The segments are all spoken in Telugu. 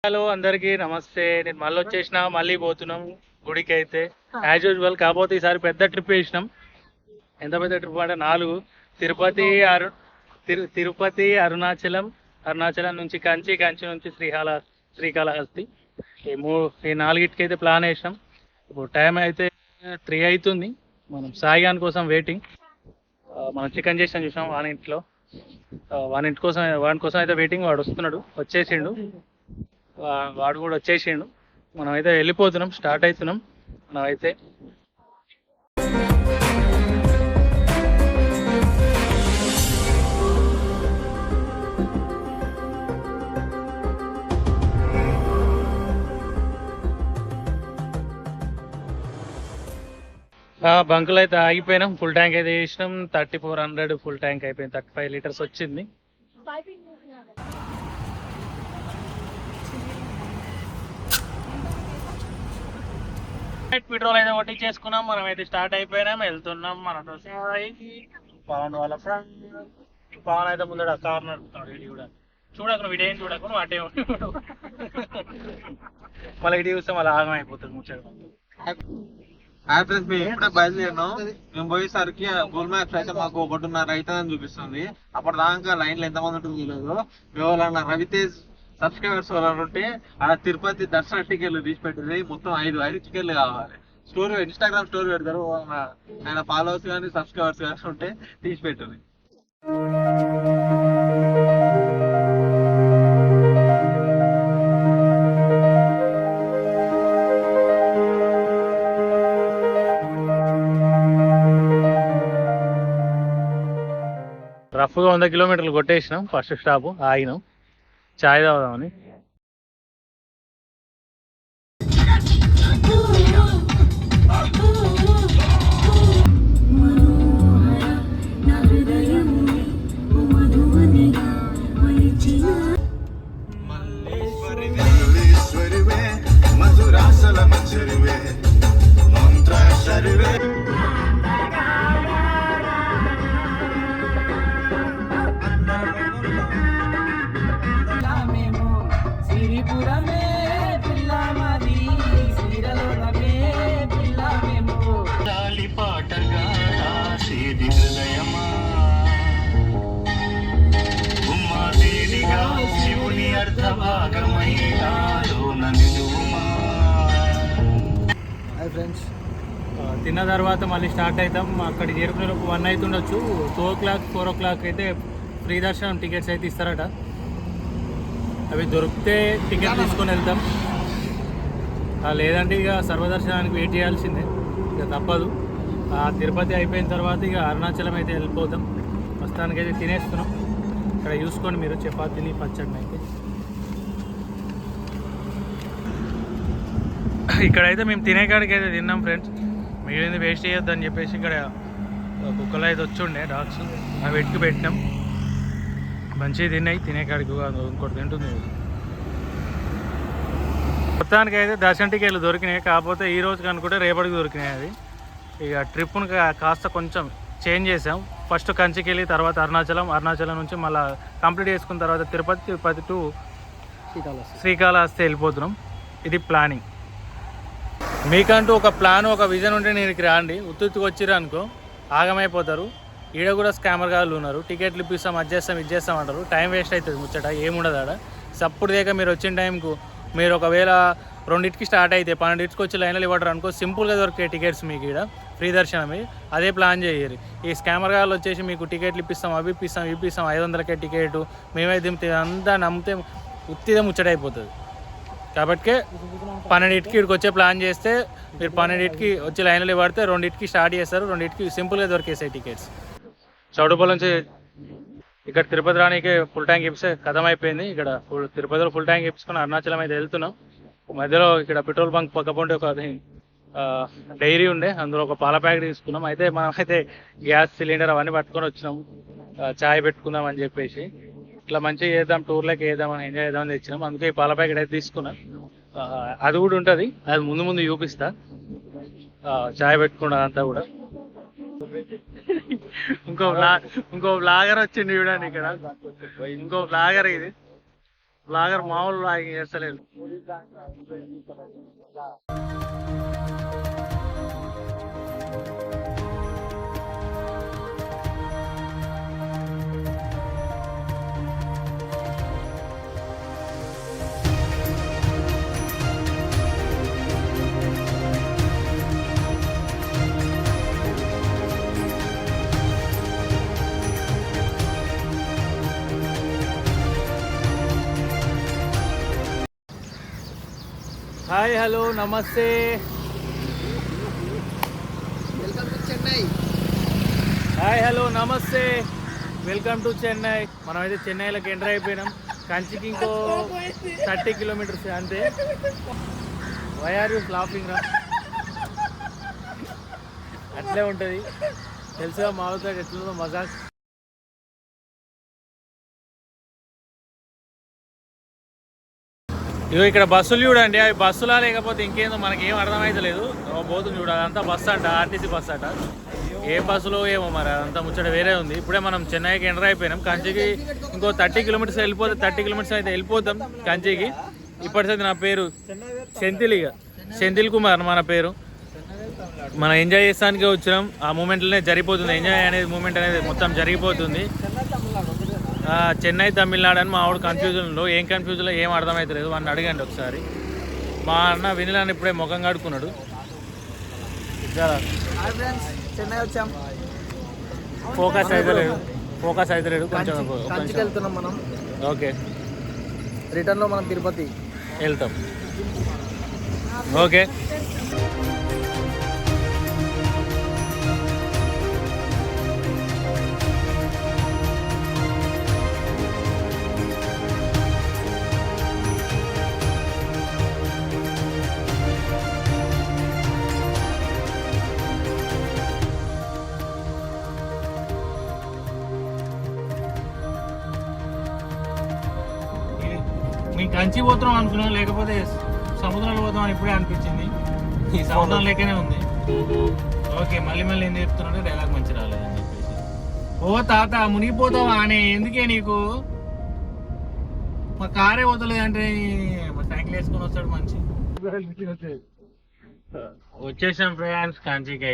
హలో అందరికీ నమస్తే. నేను మళ్ళీ వచ్చేసిన, మళ్ళీ పోతున్నాం గుడికి అయితే యాజ్ యూజువల్. కాకపోతే ఈసారి పెద్ద ట్రిప్ వేసినాం. ఎంత పెద్ద ట్రిప్ అంటే 4 తిరుపతి తిరుపతి అరుణాచలం, అరుణాచలం నుంచి కంచి, కంచి నుంచి శ్రీకాళహస్తి. ఈ 4కి అయితే ప్లాన్ వేసినాం. ఇప్పుడు టైం అయితే 3 అవుతుంది. మనం సాయిగాన్ కోసం వెయిటింగ్. మనం చికెన్ చేసినాం చూసాం వాని కోసం అయితే వెయిటింగ్. వాడు వస్తున్నాడు, వచ్చేసిండు. వాడు కూడా వచ్చేసిండు. మనం అయితే వెళ్ళిపోతున్నాం, స్టార్ట్ అవుతున్నాం మనం అయితే. బంకులు అయితే ఆగిపోయినాం. ఫుల్ ట్యాంక్ అయితే చేసినాం. 3400 ఫుల్ ట్యాంక్ అయిపోయింది. 35 లీటర్స్ వచ్చింది. పెట్రోల్ అయితే కొట్టించేసుకున్నాం. మనం అయితే స్టార్ట్ అయిపోయినాం, వెళ్తున్నాం. మనతో పవన్ వాళ్ళ ఫ్రెండ్ పవన్ అయితే ముందర కార్ నడుపుతున్నాడు. ఇది కూడా చూడకు, నువ్వు ఇటేం చూడకు, నువ్వు అటే మళ్ళీ ఇటు చూస్తే మళ్ళీ ఆగం అయిపోతుంది ముచ్చట. మేము ఇప్పుడే బయలుదేరినాం. మేము పోయేసరికి గూగుల్ మ్యాప్స్ అయితే మాకు 1:30 అవుతుందని చూపిస్తుంది. అప్పటిదాకా లైన్లో ఎంతమంది ఉంటుందో తెలియదు. మేము రవితేజ్ సబ్స్క్రైబర్స్ వాళ్ళు ఉంటే ఆడ తిరుపతి దర్శన టికెట్లు తీసి పెట్టింది. మొత్తం 5 టికెట్లు కావాలి. ఇన్స్టాగ్రామ్ స్టోరీ పెడతారు. ఆయన ఫాలోవర్స్ కానీ సబ్స్క్రైబర్స్ కానీ ఉంటే తీసి పెట్టింది. రఫ్గా 100 కిలోమీటర్లు కొట్టేసినాం. ఫస్ట్ స్టాప్ ఆగినాం, చాయ్ తాగుదామని. ఫ్రెండ్స్, తిన్న తర్వాత మళ్ళీ స్టార్ట్ అవుతాం. అక్కడికి చేరుకునేలోపు 1 అవుతుండొచ్చు. 2 o'clock 4 o'clock అయితే ఫ్రీ దర్శనం టికెట్స్ అయితే ఇస్తారట. అవి దొరికితే టికెట్ తీసుకొని వెళ్తాం, లేదంటే ఇక సర్వదర్శనానికి వెయిట్ చేయాల్సిందే, ఇక తప్పదు. తిరుపతి అయిపోయిన తర్వాత ఇక అరుణాచలం అయితే వెళ్ళిపోతాం. ప్రస్తుతానికైతే తినేస్తున్నాం. ఇక్కడ చూసుకోండి మీరు, చపాతీని పచ్చడిని అయితే. ఇక్కడైతే మేము తినేకాడికి అయితే తిన్నాం ఫ్రెండ్స్. మిగిలింది వేస్ట్ చేయొద్దని చెప్పేసి ఇక్కడ కుక్కలు అయితే వచ్చి ఉండే, డాగ్స్, అవి వెతికి పెట్టినాం. మంచిగా తిన్నాయి. తినేకాడికి ఇంకోటి తింటుంది. మొత్తానికి అయితే దర్శన టికెట్లు దొరికినాయి. కాకపోతే ఈ రోజుకి అనుకుంటే రేపటికి దొరికినాయి. అది ఇక ట్రిప్ను కాస్త కొంచెం చేంజ్ చేసాం. ఫస్ట్ కంచికి వెళ్ళి తర్వాత అరుణాచలం నుంచి మళ్ళీ కంప్లీట్ చేసుకున్న తర్వాత తిరుపతి టు శ్రీకాళహస్తి వెళ్ళిపోతున్నాం. ఇది ప్లానింగ్. మీకంటూ ఒక ప్లాన్, ఒక విజన్ ఉంటే నేను ఇక్కడ రాండి. ఉత్తుకు వచ్చిర్రు అనుకో ఆగమైపోతారు. ఈడ కూడా స్కామర్ గాళ్ళు ఉన్నారు. టికెట్లు ఇప్పిస్తాం, అది చేస్తాం అంటారు. టైం వేస్ట్ అవుతుంది. ముచ్చట ఏముండదు ఆడ. సప్పుడు దేక మీరు వచ్చిన టైంకు మీరు ఒకవేళ 2కి స్టార్ట్ అయితే 12కి వచ్చి లైన్లో ఇవ్వడరు అనుకో, సింపుల్గా దొరికే టికెట్స్ మీకు ఇక్కడ ఫ్రీ దర్శనమే. అదే ప్లాన్ చేయరు. ఈ స్కామర్ గాళ్ళు వచ్చేసి మీకు టికెట్లు ఇప్పిస్తాం, అవి ఇప్పిస్తాం 500కే టికెట్, మేమే దింపితే అంతా నమ్మితే ఉత్తిదే ముచ్చటైపోతుంది. కాబట్టి 12కి ఇక్కడికి వచ్చే ప్లాన్ చేస్తే మీరు 12కి వచ్చి లైన్లో పడితే 2కి స్టార్ట్ చేస్తారు. 2కి సింపుల్గా దొరికేసాయి టికెట్స్. చౌటుపల్లి నుంచి ఇక్కడ తిరుపతి రానికి ఫుల్ ట్యాంక్ ఇప్పిస్తే కథం అయిపోయింది. ఇక్కడ తిరుపతిలో ఫుల్ ట్యాంక్ ఇప్పించుకుని అరుణాచలం అయితే వెళ్తున్నాం. మధ్యలో ఇక్కడ పెట్రోల్ బంక్ పక్కపొంటి ఒక డైరీ ఉండే, అందులో ఒక పాల ప్యాకెట్ తీసుకున్నాం. అయితే మనం అయితే గ్యాస్ సిలిండర్ అవన్నీ పట్టుకొని వచ్చినాం. చాయ్ పెట్టుకుందాం అని చెప్పేసి ఇట్లా మంచిగా చేద్దాం, టూర్లోకి వేద్దామని ఎంజాయ్ చేద్దామని తెచ్చినాం. అందుకే ఈ పాల ప్యాకెట్ అయితే తీసుకున్నాం. అది కూడా ఉంటుంది, అది ముందు చూపిస్తా. చాయ్ పెట్టుకున్నది అంతా కూడా. ఇంకో బ్లాగర్ వచ్చింది చూడండి ఇక్కడ. ఇంకో బ్లాగర్ ఇది. బ్లాగర్ మామూలు బ్లాగింగ్ చేస్తలేదు. హాయ్ హలో నమస్తే, welcome to Chennai. Hi hello నమస్తే, వెల్కమ్ టు చెన్నై. మనమైతే చెన్నైలోకి ఎంటర్ అయిపోయినాం. కంచికి ఇంకో 30 కిలోమీటర్స్ అంతే. వై ఆర్ యూ లాఫింగ్ రా? అట్లే ఉంటుంది తెలుసుగా మా ఊరితో ఎట్లుందో మజాక్. ఇగో ఇక్కడ బస్సులు చూడండి, అవి బస్సులా లేకపోతే ఇంకేందో మనకి ఏం అర్థమైతలేదు. పోతుంది చూడ, అదంతా బస్సు అంట, ఆర్టీసీ బస్సు అంట. ఏ బస్సులో ఏమో మరి, అదంతా ముచ్చట వేరే ఉంది. ఇప్పుడే మనం చెన్నైకి ఎంటర్ అయిపోయినాం. కంచికి ఇంకో 30 కిలోమీటర్స్ వెళ్ళిపోతే 30 కిలోమీటర్స్ అయితే వెళ్ళిపోతాం కంచికి. ఇప్పటిసైతే నా పేరు సెంథిల్, ఇక సెంథిల్ కుమార్ మన పేరు. మనం ఎంజాయ్ చేస్తానికి వచ్చినాం. ఆ మూమెంట్లోనే జరిగిపోతుంది, ఎంజాయ్ అనేది మూమెంట్ అనేది మొత్తం జరిగిపోతుంది. చెన్నై తమిళనాడు అని మా ఆవిడ కన్ఫ్యూజన్లో, ఏం కన్ఫ్యూజన్లో ఏం అర్థమవుతలేదు. వాడిని అడగండి ఒకసారి. మా అన్న వినిలాన్ని ఇప్పుడే ముఖం కడుక్కున్నాడు. చెన్నై వచ్చాం. ఫోకస్ అయితే లేదు కొంచెం. కంచికి వెళ్తున్నాం మనం. ఓకే, రిటర్న్ లో మనం తిరుపతి వెళ్తాం. ఓకే, మేము కంచి పోతున్నాం అనుకున్నాం, లేకపోతే సముద్రంలో పోతాం అని ఇప్పుడే అనిపించింది. ఈ సముద్రం లెక్కనే ఉంది. ఓకే, మళ్ళీ ఏం చెప్తున్నాడు, డైలాగ్ మంచి రాలేదని చెప్పేసి. ఓ తాత మునిగిపోతావా అనే, ఎందుకే నీకు? మా కారే పోతలేదు అంటే మా సైకిల్ వేసుకొని వస్తాడు మంచి. వచ్చేసాం ఫ్రెండ్స్ కంచికి.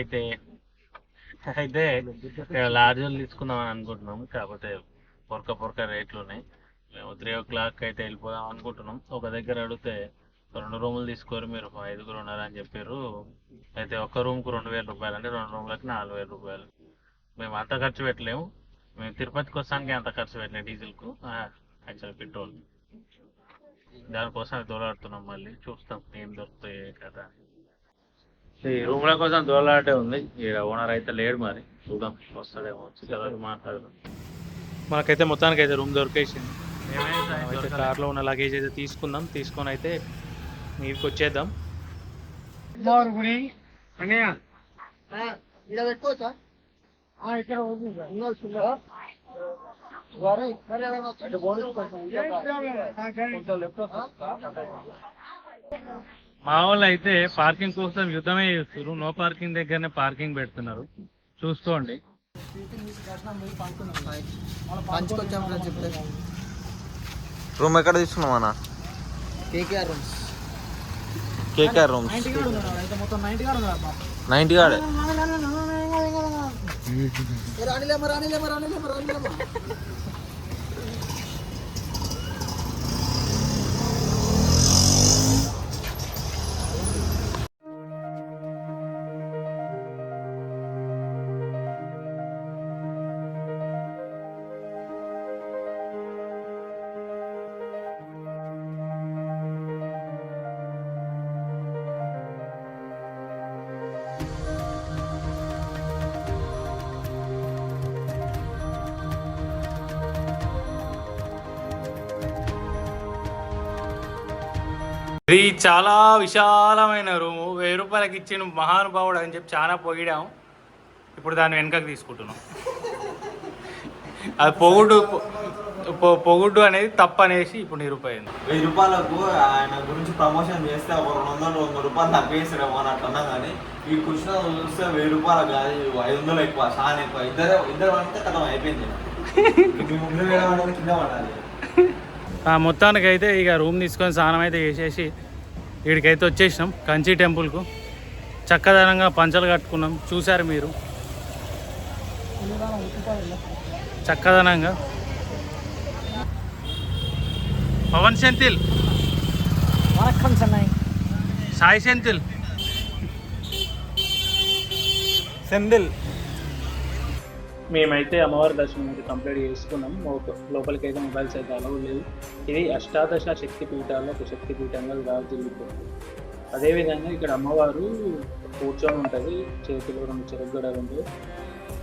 అయితే లాడ్జ్లు తీసుకుందామని అనుకుంటున్నాం, కాకపోతే పొరక రేట్లు ఉన్నాయి. మేము 3 o'clock అయితే వెళ్ళిపోదాం అనుకుంటున్నాం. ఒక దగ్గర అడిగితే 2 రూములు తీసుకోరు, మీరు 5గురు ఉన్నారని చెప్పారు. అయితే ఒక్క రూమ్కు 2,000 రూపాయలు, అంటే 2 రూమ్లకి 4,000 రూపాయలు. మేము అంత ఖర్చు పెట్టలేము. మేము తిరుపతికి వస్తానికి అంత ఖర్చు పెట్టలేదు డీజిల్కు, యాక్చువల్ పెట్రోల్. దానికోసం దోలాడుతున్నాం. మళ్ళీ చూస్తాం ఏం దొరుకుతాయి కదా. ఈ రూమ్ల కోసం దోలాడే ఉంది. ఇక్కడ ఓనర్ అయితే లేడు, మరి చూద్దాం వస్తాడేమో, వచ్చి మాట్లాడదాం. మనకైతే మొత్తానికి అయితే రూమ్ దొరికేసింది. అయితే కార్లో ఉన్న లగేజ్ అయితే తీసుకొని అయితే మీదకి వచ్చేద్దాం. మా వాళ్ళు అయితే పార్కింగ్ కోసం యుద్ధమే చేస్తున్నారు. నో పార్కింగ్ దగ్గరనే పార్కింగ్ పెడుతున్నారు, చూసుకోండి. రూమ్ ఎక్కడ తీసుకున్నాం అన్న? KKR rooms. 90 కాడే. ఇది చాలా విశాలమైన రూము. 1000 రూపాయలకి ఇచ్చిన మహానుభావుడు అని చెప్పి చాలా పొగిడాము. ఇప్పుడు దాన్ని వెనకకి తీసుకుంటున్నాం. అది పొగుడు అనేది తప్పు అనేసి ఇప్పుడు నిరూపయింది. 1000 రూపాయలకు ఆయన గురించి ప్రమోషన్ చేస్తే ఒక 200 రూపాయలు తగ్గేసారేమో అని అట్లా కానీ ఈ కృష్ణ చూస్తే 1000 రూపాయలు కాదు, 500 ఎక్కువ, చాలా ఎక్కువ. ఇద్దరు అంటే కథం అయిపోయింది. మీ ముగ్గురు వేయడం అనేది కింద పడాలి. మొత్తానికైతే ఇక రూమ్ తీసుకొని స్నానం అయితే చేసేసి వీడికైతే వచ్చేసినాం కంచి టెంపుల్కు. చక్కదనంగా పంచలు కట్టుకున్నాం, చూశారు మీరు చక్కదనంగా. పవన్ సెంథిల్, సాయి సెంథిల్, మేమైతే అమ్మవారి దర్శనం అయితే కంప్లీట్ చేసుకున్నాం. లోపలికి అయితే మొబైల్స్ అయితే అలవ్ లేదు. ఇది అష్టాదశ శక్తి పీఠాల్లో ఒక శక్తి పీఠంగా జరుగుతుంది. అదేవిధంగా ఇక్కడ అమ్మవారు కూర్చొని ఉంటుంది, చేతిలో 2 చెరగడలు ఉంటాయి.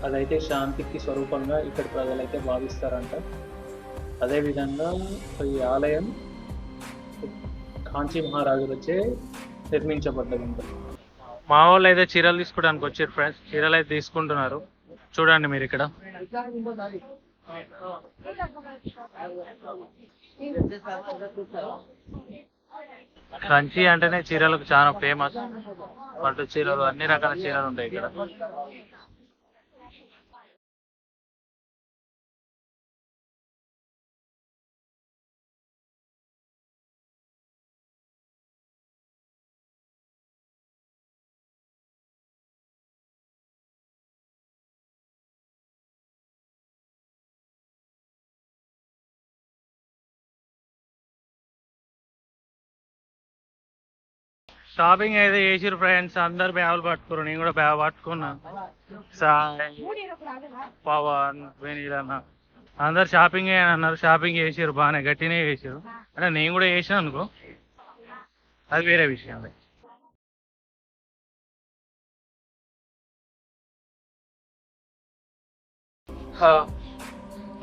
అదైతే శాంతికి స్వరూపంగా ఇక్కడ ప్రజలైతే భావిస్తారంట. అదేవిధంగా ఈ ఆలయం కాంచీ మహారాజులు వచ్చే నిర్మించబడ్డది ఉంటుంది. మా వాళ్ళు అయితే చీరలు తీసుకోవడానికి వచ్చారు ఫ్రెండ్స్. చీరలు అయితే తీసుకుంటున్నారు, చూడండి మీరు ఇక్కడ. కంచి అంటేనే చీరలకు చాలా ఫేమస్. పట్టు చీరలు, అన్ని రకాల చీరలు ఉంటాయి ఇక్కడ. షాపింగ్ అయితే చేసిరు ఫ్రెండ్స్. అందరు బ్యాగులు పట్టుకున్నారు, నేను కూడా బ్యాగ్ పట్టుకున్నా. సాయి, పవన్, వెనీలన్న అందరు షాపింగ్ అన్నారు. షాపింగ్ చేసారు, బాగానే గట్టినే చేసారు. అంటే నేను కూడా చేసాను అనుకో, అది వేరే విషయం.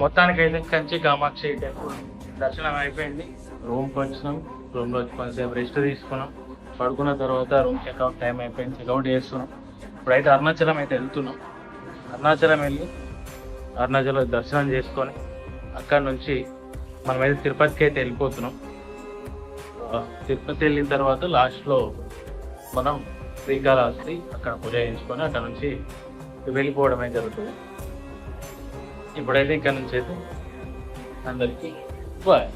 మొత్తానికి అయితే కంచి కామాక్షి టెంపుల్ దర్శనం అయిపోయింది. రూమ్కి వచ్చినాం. రూమ్లో వచ్చి కొంచెంసేపు రెస్ట్ తీసుకున్నాం. పడుకున్న తర్వాత రూమ్ చెక్అవుట్ టైం అయిపోయింది, చెక్అవుట్ చేస్తున్నాం. ఇప్పుడైతే అరుణాచలం అయితే వెళ్తున్నాం. అరుణాచలం వెళ్ళి అరుణాచలం దర్శనం చేసుకొని అక్కడ నుంచి మనమైతే తిరుపతికి అయితే వెళ్ళిపోతున్నాం. తిరుపతి వెళ్ళిన తర్వాత లాస్ట్లో మనం శ్రీకాళహస్తి అక్కడ పూజ చేయించుకొని అక్కడ నుంచి వెళ్ళిపోవడం అయితే జరుగుతుంది. ఇప్పుడైతే ఇక్కడ నుంచి అయితే అందరికీ బాయ్.